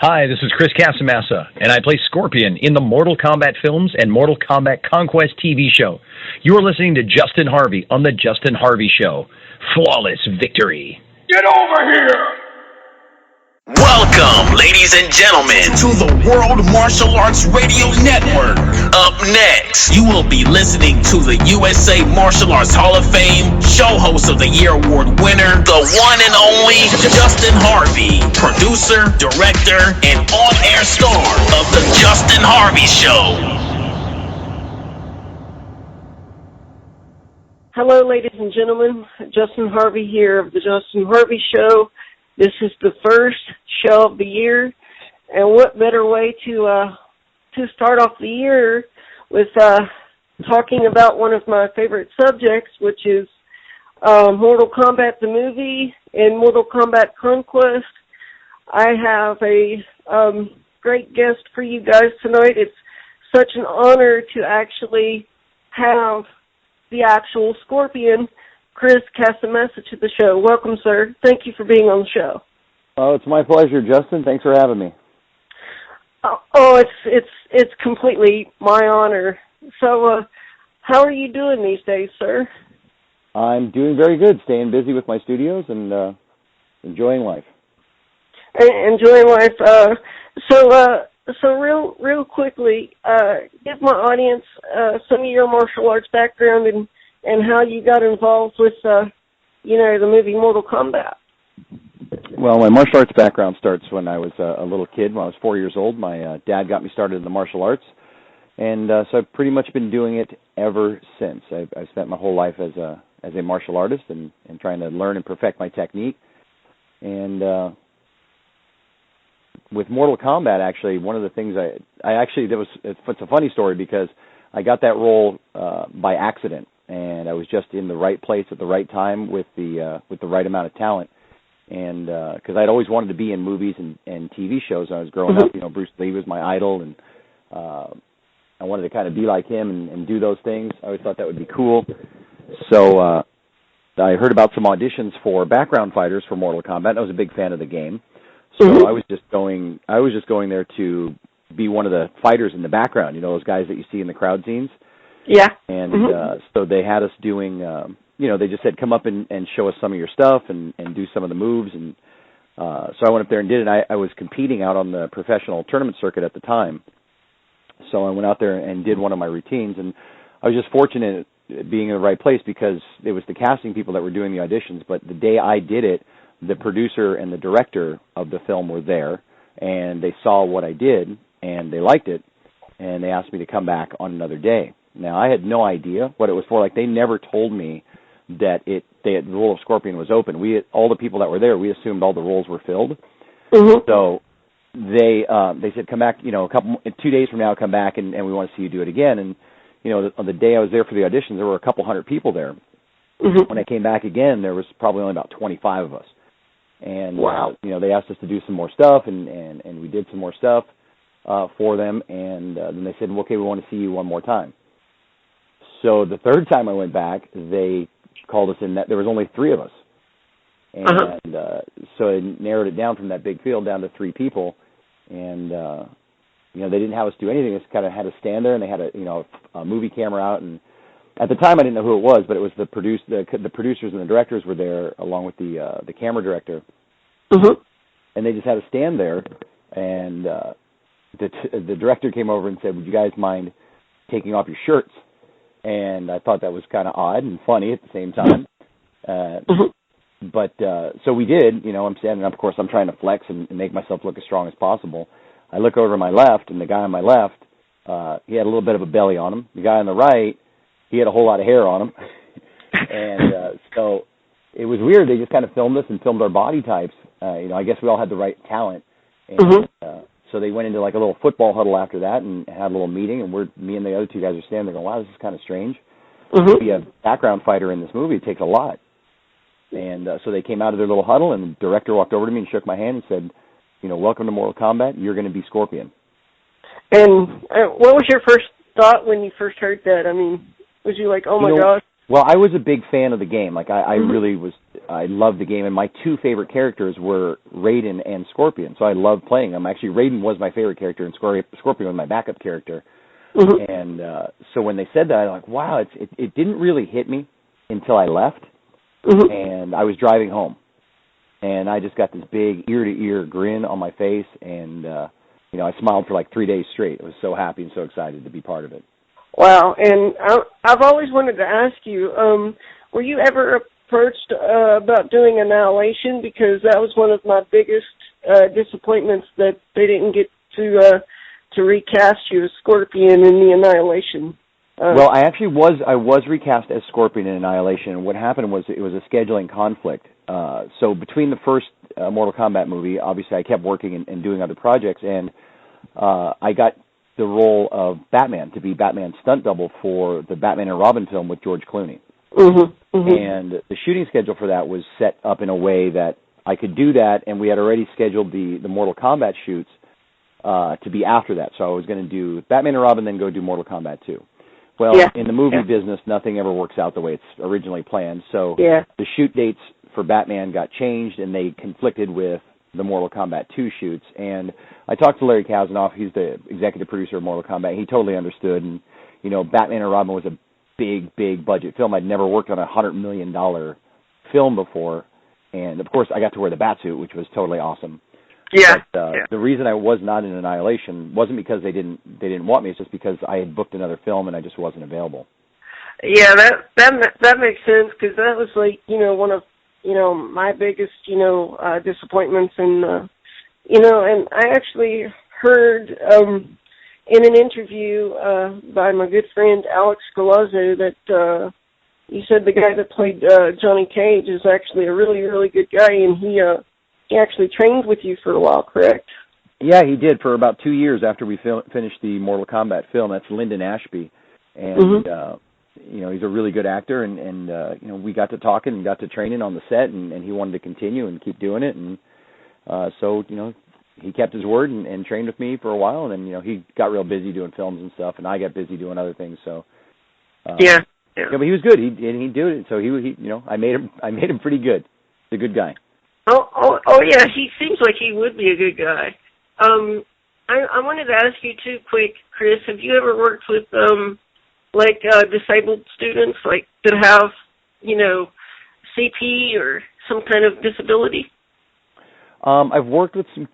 Hi, this is Chris Casamassa, and I play Scorpion in the Mortal Kombat films and Mortal Kombat Conquest TV show. You are listening to Justin Harvey on The Justin Harvey Show. Flawless victory. Get over here! Welcome, ladies and gentlemen, to the World Martial Arts Radio Network. Up next, you will be listening to the USA Martial Arts Hall of Fame Show Host of the Year Award winner, the one and only Justin Harvey, producer, director, and on-air star of The Justin Harvey Show. Hello, ladies and gentlemen. Justin Harvey here of The Justin Harvey Show. This is the first show of the year, and what better way to start off the year with talking about one of my favorite subjects, which is Mortal Kombat the movie and Mortal Kombat Conquest. I have a great guest for you guys tonight. It's such an honor to actually have the actual Scorpion, Chris Casamassa, to the show. Welcome, sir. Thank you for being on the show. Oh, it's my pleasure, Justin. Thanks for having me. Oh, it's completely my honor. So, how are you doing these days, sir? I'm doing very good, staying busy with my studios and enjoying life. Enjoying life. So real quickly, give my audience some of your martial arts background and how you got involved with, the movie Mortal Kombat. Well, my martial arts background starts when I was a little kid. When I was 4 years old, my dad got me started in the martial arts, and so I've pretty much been doing it ever since. I've spent my whole life as a martial artist and trying to learn and perfect my technique. And with Mortal Kombat, actually, one of the things it's a funny story because I got that role by accident. And I was just in the right place at the right time with the right amount of talent, and because I'd always wanted to be in movies and TV shows when I was growing up. Bruce Lee was my idol, and I wanted to kind of be like him and do those things. I always thought that would be cool. So I heard about some auditions for background fighters for Mortal Kombat. I was a big fan of the game, so I was just going there to be one of the fighters in the background. You know, those guys that you see in the crowd scenes. Yeah. And so they had us doing, they just said, come up and show us some of your stuff and do some of the moves. And so I went up there and did it. I was competing out on the professional tournament circuit at the time. So I went out there and did one of my routines. And I was just fortunate being in the right place because it was the casting people that were doing the auditions. But the day I did it, the producer and the director of the film were there. And they saw what I did, and they liked it. And they asked me to come back on another day. Now, I had no idea what it was for. Like, they never told me that the role of Scorpion was open. All the people that were there, we assumed all the roles were filled. So they said, come back, 2 days from now, come back, and we want to see you do it again. And, on the day I was there for the auditions, there were a couple hundred people there. When I came back again, there was probably only about 25 of us. And, wow. They asked us to do some more stuff, and we did some more stuff for them. And then they said, okay, we want to see you one more time. So the third time I went back, they called us in. That there was only 3 of us, and so it narrowed it down from that big field down to 3 people. And they didn't have us do anything. They just kind of had us stand there, and they had a movie camera out. And at the time, I didn't know who it was, but it was the producers and the directors were there along with the camera director. And they just had us stand there. And the director came over and said, "Would you guys mind taking off your shirts?" And I thought that was kind of odd and funny at the same time. But so we did. I'm standing up. Of course, I'm trying to flex and make myself look as strong as possible. I look over to my left, and the guy on my left, he had a little bit of a belly on him. The guy on the right, he had a whole lot of hair on him. And so it was weird. They just kind of filmed us and filmed our body types. I guess we all had the right talent. And so they went into like a little football huddle after that and had a little meeting, and me and the other 2 guys are standing there going, wow, this is kind of strange. To be a background fighter in this movie, it takes a lot. And so they came out of their little huddle, and the director walked over to me and shook my hand and said, welcome to Mortal Kombat. You're going to be Scorpion. And what was your first thought when you first heard that? I mean, was you like, oh, my gosh, Well, I was a big fan of the game. Like, I really was. I loved the game, and my two favorite characters were Raiden and Scorpion. So I loved playing them. Actually, Raiden was my favorite character, and Scorpion was my backup character. And so when they said that, I'm like, wow, it didn't really hit me until I left, and I was driving home, and I just got this big ear-to-ear grin on my face, and you know, I smiled for like 3 days straight. I was so happy and so excited to be part of it. Wow, and I've always wanted to ask you, were you ever approached about doing Annihilation? Because that was one of my biggest disappointments, that they didn't get to recast you as Scorpion in the Annihilation. Well, I was recast as Scorpion in Annihilation, and what happened was it was a scheduling conflict. So between the first Mortal Kombat movie, obviously I kept working and doing other projects, and I got the role of Batman, to be Batman's stunt double for the Batman and Robin film with George Clooney. And the shooting schedule for that was set up in a way that I could do that, and we had already scheduled the Mortal Kombat shoots to be after that. So I was going to do Batman and Robin, then go do Mortal Kombat 2. Well, in the movie business, nothing ever works out the way it's originally planned. So the shoot dates for Batman got changed, and they conflicted with the Mortal Kombat 2 shoots. And I talked to Larry Kasanoff. He's the executive producer of Mortal Kombat. He totally understood. And, you know, Batman and Robin was a big budget film. I'd never worked on a $100 million film before. And, of course, I got to wear the Batsuit, which was totally awesome. But, the reason I was not in Annihilation wasn't because they didn't want me. It's just because I had booked another film and I just wasn't available. Yeah, that makes sense, because that was, like, you know, one of, you know, my biggest, you know, disappointments. And, you know, and I actually heard in an interview by my good friend Alex Galazzo that you said the guy that played Johnny Cage is actually a really, really good guy, and he actually trained with you for a while, correct? Yeah, he did for about 2 years after we finished the Mortal Kombat film. That's Lyndon Ashby, and you know, he's a really good actor, and you know, we got to talking and got to training on the set, and he wanted to continue and keep doing it, and so, you know, he kept his word and trained with me for a while, and then, you know, he got real busy doing films and stuff, and I got busy doing other things. So yeah, but he was good. He'd do it. So he you know, I made him pretty good. He's a good guy. Oh yeah, he seems like he would be a good guy. I wanted to ask you too, quick, Chris. Have you ever worked with like disabled students, like that have, you know, CP or some kind of disability? I've worked with some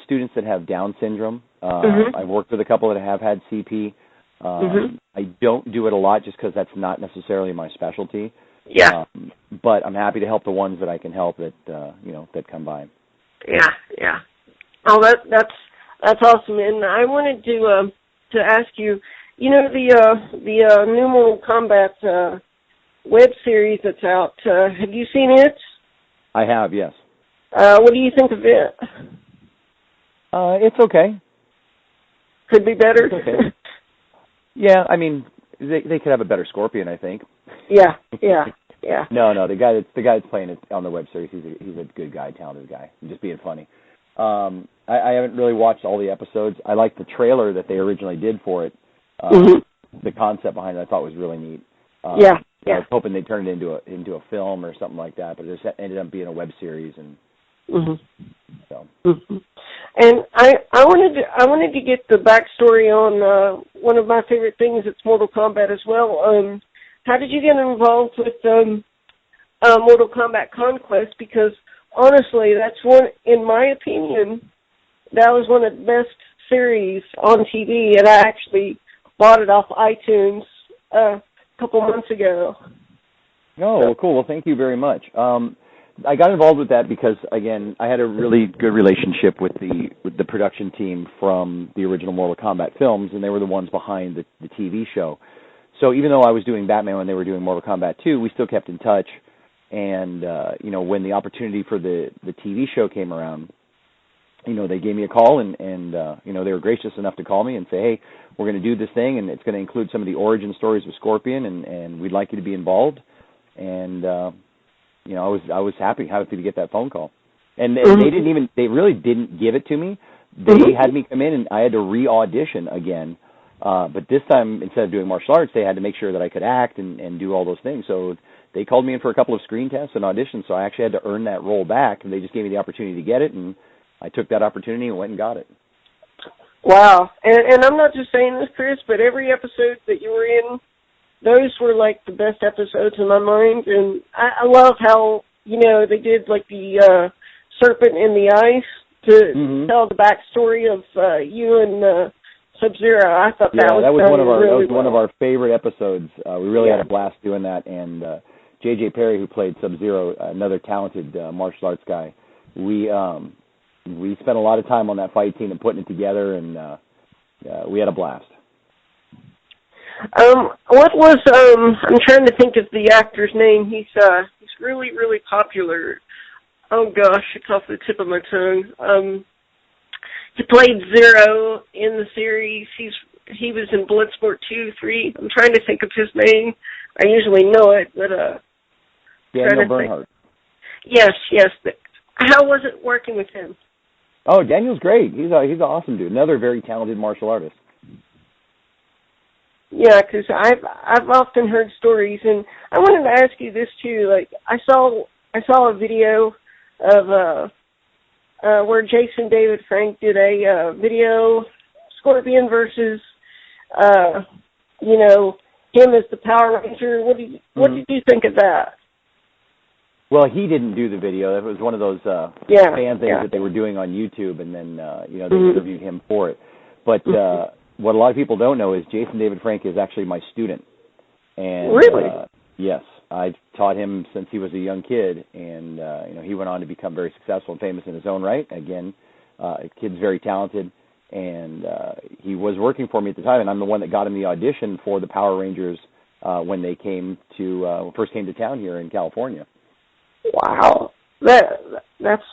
students that have Down syndrome. I've worked with a couple that have had CP. I don't do it a lot just because that's not necessarily my specialty. But I'm happy to help the ones that I can help that you know, that come by. Yeah. Oh, that's awesome. And I wanted to ask you, you know, the new Mortal Kombat web series that's out. Have you seen it? I have, yes. What do you think of it? It's okay. Could be better. It's okay. Yeah, I mean, they could have a better Scorpion, I think. Yeah. No, the guy that's playing it on the web series, he's a good guy, talented guy. He's just being funny. I haven't really watched all the episodes. I liked the trailer that they originally did for it. The concept behind it I thought was really neat. I was hoping they'd turn it into a film or something like that, but it just ended up being a web series, and so. And I wanted to get the backstory on one of my favorite things. It's Mortal Kombat as well. How did you get involved with Mortal Kombat Conquest? Because honestly, that's one, in my opinion, that was one of the best series on TV, and I actually bought it off iTunes a couple months ago. Oh, well, cool. Well, thank you very much. I got involved with that because, again, I had a really good relationship with the production team from the original Mortal Kombat films, and they were the ones behind the TV show. So even though I was doing Batman when they were doing Mortal Kombat 2, we still kept in touch. And, you know, when the opportunity for the TV show came around, you know, they gave me a call, and you know, they were gracious enough to call me and say, hey, we're going to do this thing, and it's going to include some of the origin stories of Scorpion, and we'd like you to be involved. And, you know, I was happy to get that phone call. And they really didn't give it to me. They had me come in, and I had to re-audition again. But this time, instead of doing martial arts, they had to make sure that I could act and do all those things. So they called me in for a couple of screen tests and auditions, so I actually had to earn that role back, and they just gave me the opportunity to get it, and I took that opportunity and went and got it. Wow. And I'm not just saying this, Chris, but every episode that you were in, those were like the best episodes in my mind. And I love how, you know, they did like the serpent in the ice to tell the backstory of you and Sub-Zero. I thought that was one of our favorite episodes. We really had a blast doing that. And J.J. Perry, who played Sub-Zero, another talented martial arts guy, we spent a lot of time on that fight scene and putting it together, and we had a blast. What was I'm trying to think of the actor's name. He's really, really popular. Oh gosh, it's off the tip of my tongue. He played Zero in the series. He was in Bloodsport 2, 3. I'm trying to think of his name. I usually know it, but Daniel Bernhardt. Yes. How was it working with him? Oh, Daniel's great. He's an awesome dude. Another very talented martial artist. Yeah, because I've often heard stories, and I wanted to ask you this too. Like I saw a video of where Jason David Frank did a video, Scorpion versus him as the Power Ranger. What did you think of that? Well, he didn't do the video. It was one of those fan things that they were doing on YouTube, and then they interviewed him for it. But what a lot of people don't know is Jason David Frank is actually my student. And really? Yes, I taught him since he was a young kid, and he went on to become very successful and famous in his own right. Again, kid's very talented, and he was working for me at the time, and I'm the one that got him the audition for the Power Rangers when they first came to town here in California. Wow, that's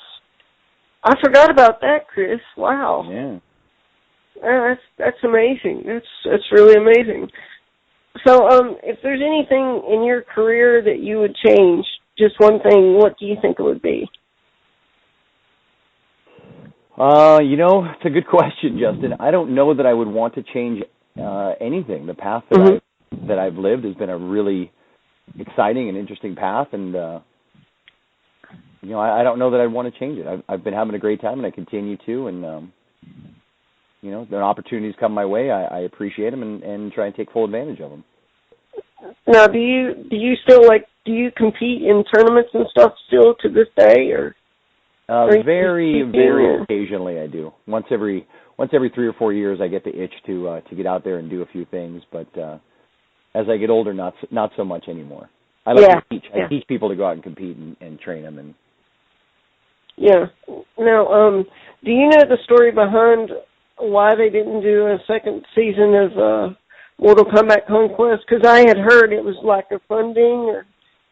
I forgot about that, Chris. Wow. Yeah. That's amazing. That's really amazing. So, if there's anything in your career that you would change, just one thing, what do you think it would be? It's a good question, Justin. I don't know that I would want to change anything. The path that I've lived has been a really exciting and interesting path, and I don't know that I'd want to change it. I've been having a great time, and I continue to, and when opportunities come my way, I appreciate them and try and take full advantage of them. Now, do you still do you compete in tournaments and stuff still to this day, or? Very, very occasionally I do. Once every 3 or 4 years, I get the itch to get out there and do a few things. But as I get older, not so much anymore. I like to teach. I teach people to go out and compete and train them. And yeah. Now, do you know the story behind why they didn't do a second season of Mortal Kombat Conquest? Because I had heard it was lack of funding or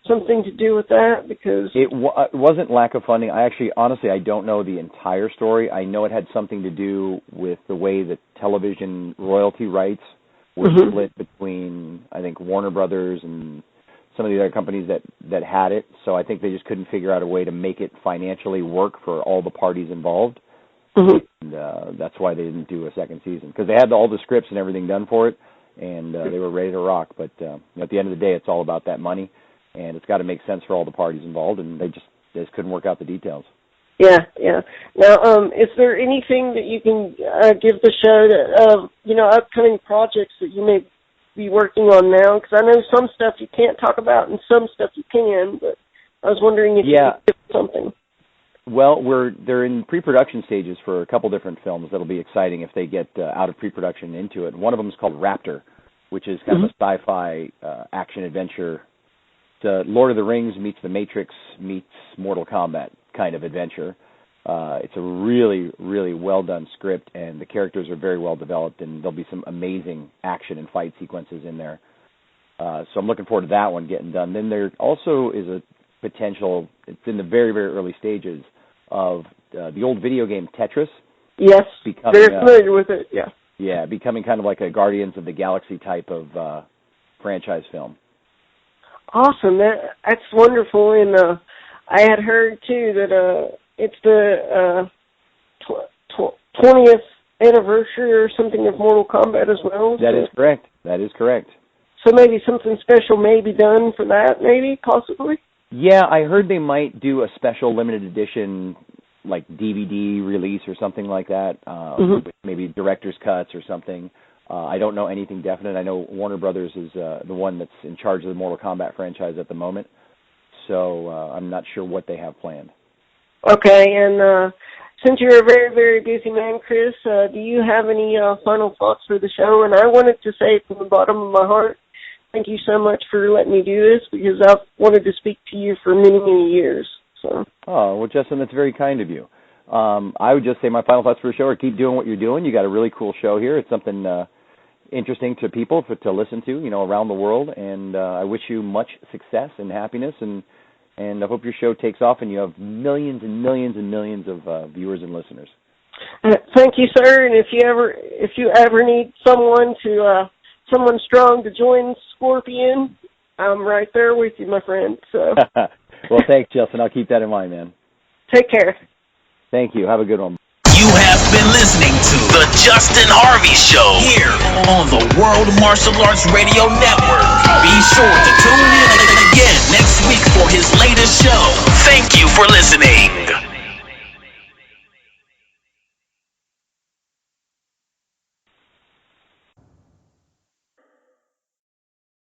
something to do with that. Because it wasn't lack of funding. Honestly, I don't know the entire story. I know it had something to do with the way that television royalty rights were split between, I think, Warner Brothers and some of the other companies that had it. So I think they just couldn't figure out a way to make it financially work for all the parties involved. And that's why they didn't do a second season, because they had all the scripts and everything done for it, and they were ready to rock. But at the end of the day, it's all about that money, and it's got to make sense for all the parties involved, and they just couldn't work out the details. Yeah. Now, is there anything that you can give the show that upcoming projects that you may be working on now? Because I know some stuff you can't talk about and some stuff you can, but I was wondering if you could give something. Well, they're in pre-production stages for a couple different films that'll be exciting if they get out of pre-production into it. One of them is called Raptor, which is kind of a sci-fi action adventure. It's Lord of the Rings meets The Matrix meets Mortal Kombat kind of adventure. It's a really, really well-done script, and the characters are very well developed, and there'll be some amazing action and fight sequences in there. So I'm looking forward to that one getting done. Then there also is a potential, it's in the very, very early stages of the old video game Tetris. Yes, very familiar with it, yeah. Yeah, becoming kind of like a Guardians of the Galaxy type of franchise film. Awesome, that's wonderful, and I had heard, too, that it's the 20th anniversary or something of Mortal Kombat as well. That is correct. That is correct. So maybe something special may be done for that, maybe, possibly? Yeah, I heard they might do a special limited edition, like DVD release or something like that, maybe director's cuts or something. I don't know anything definite. I know Warner Brothers is the one that's in charge of the Mortal Kombat franchise at the moment, so I'm not sure what they have planned. Okay, and since you're a very, very busy man, Chris, do you have any final thoughts for the show? And I wanted to say from the bottom of my heart, thank you so much for letting me do this, because I've wanted to speak to you for many, many years. So. Oh, well, Justin, that's very kind of you. I would just say my final thoughts for the show are keep doing what you're doing. You got a really cool show here. It's something interesting to people to listen to, around the world. And I wish you much success and happiness, and I hope your show takes off and you have millions and millions and millions of viewers and listeners. Thank you, sir. And if you ever need someone strong to join Scorpion, I'm right there with you, my friend. So. Well, thanks, Justin. I'll keep that in mind, man. Take care. Thank you. Have a good one. You have been listening to The Justin Harvey Show here on the World Martial Arts Radio Network. Be sure to tune in again next week for his latest show. Thank you for listening.